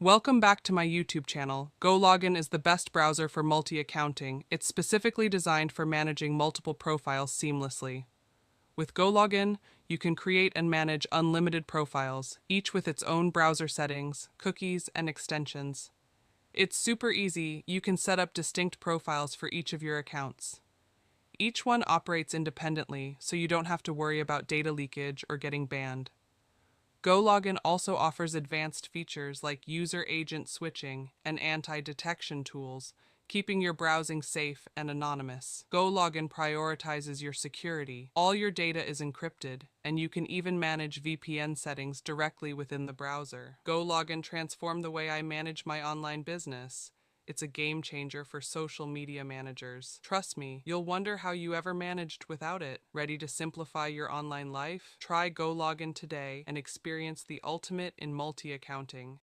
Welcome back to my YouTube channel. GoLogin is the best browser for multi-accounting. It's specifically designed for managing multiple profiles seamlessly. With GoLogin, you can create and manage unlimited profiles, each with its own browser settings, cookies, and extensions. It's super easy. You can set up distinct profiles for each of your accounts. Each one operates independently, so you don't have to worry about data leakage or getting banned. GoLogin also offers advanced features like user agent switching and anti-detection tools, keeping your browsing safe and anonymous. GoLogin prioritizes your security. All your data is encrypted, and you can even manage VPN settings directly within the browser. GoLogin transformed the way I manage my online business. It's a game changer for social media managers. Trust me, you'll wonder how you ever managed without it. Ready to simplify your online life? Try GoLogin today and experience the ultimate in multi-accounting.